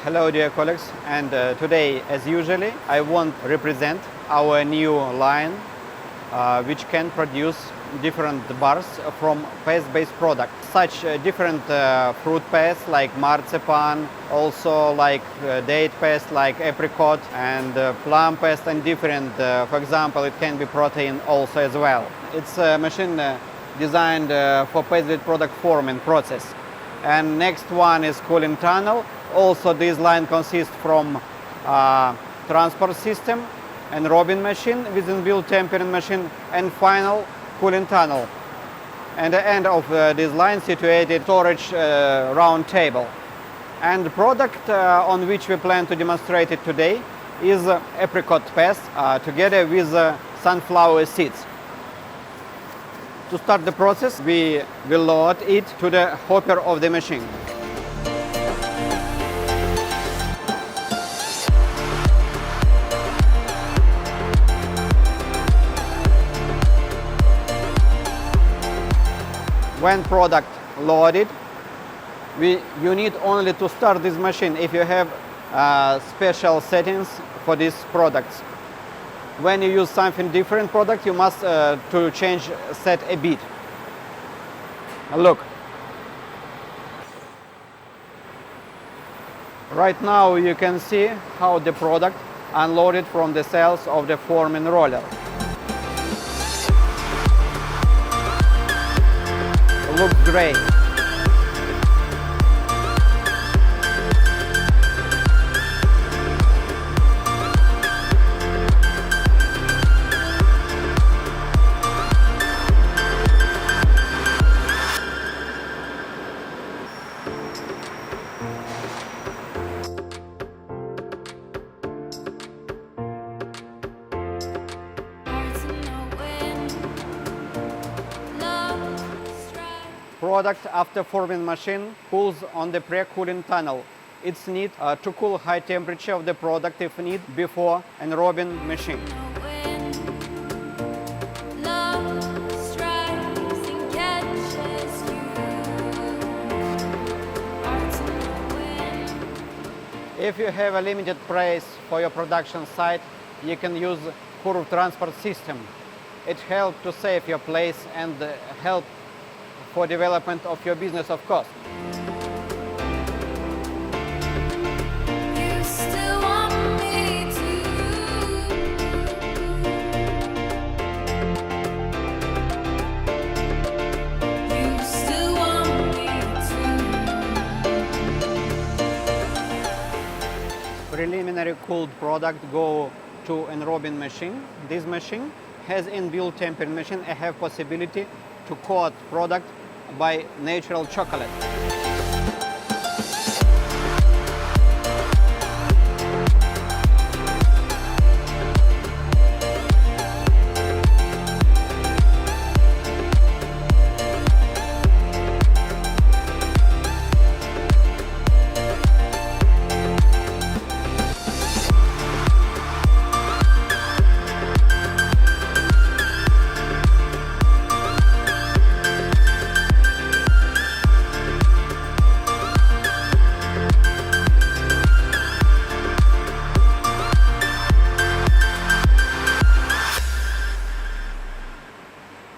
Hello dear colleagues, and today as usually I want to represent our new line which can produce different bars from paste-based products, such different fruit paste like marzipan, also like date paste like apricot, and plum paste, and different, for example, it can be protein also as well. It's a machine designed for paste-based product forming process. And next one is cooling tunnel. Also this line consists from transport system, Enrobin machine with inbuilt tempering machine, and final cooling tunnel. And the end of this line situated storage round table. And the product on which we plan to demonstrate it today is apricot paste together with sunflower seeds. To start the process, we will load it to the hopper of the machine. When product loaded, you need only to start this machine if you have special settings for these products. When you use something different product, you must to change set a bit. Look. Right now you can see how the product unloaded from the cells of the forming roller. Looks great. Product after forming machine cools on the pre-cooling tunnel. It's need to cool high temperature of the product if need before Enrobin machine. If you have a limited price for your production site, you can use curved transport system. It helps to save your place and help for development of your business, of course. Preliminary cooled product go to Enrobin machine. This machine has inbuilt tempering machine and have possibility to coat product by natural chocolate.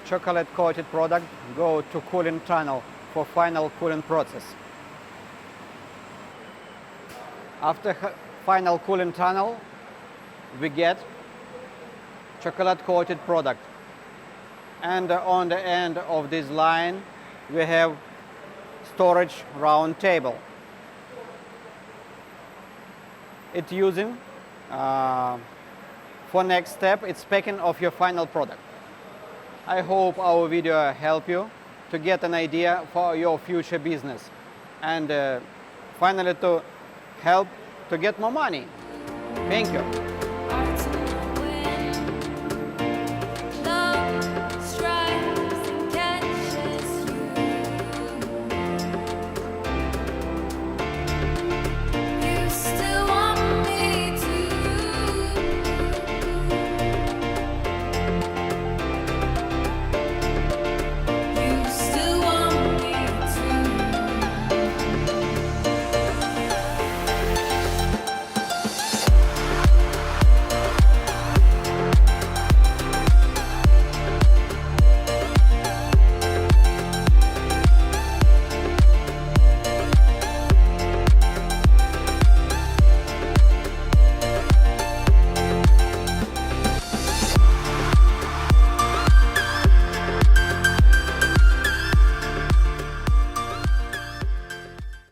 Chocolate-coated product go to cooling tunnel for final cooling process. After final cooling tunnel, we get chocolate-coated product. And on the end of this line, we have storage round table. It's using for next step, it's packing of your final product. I hope our video helped you to get an idea for your future business and finally to help to get more money. Thank you.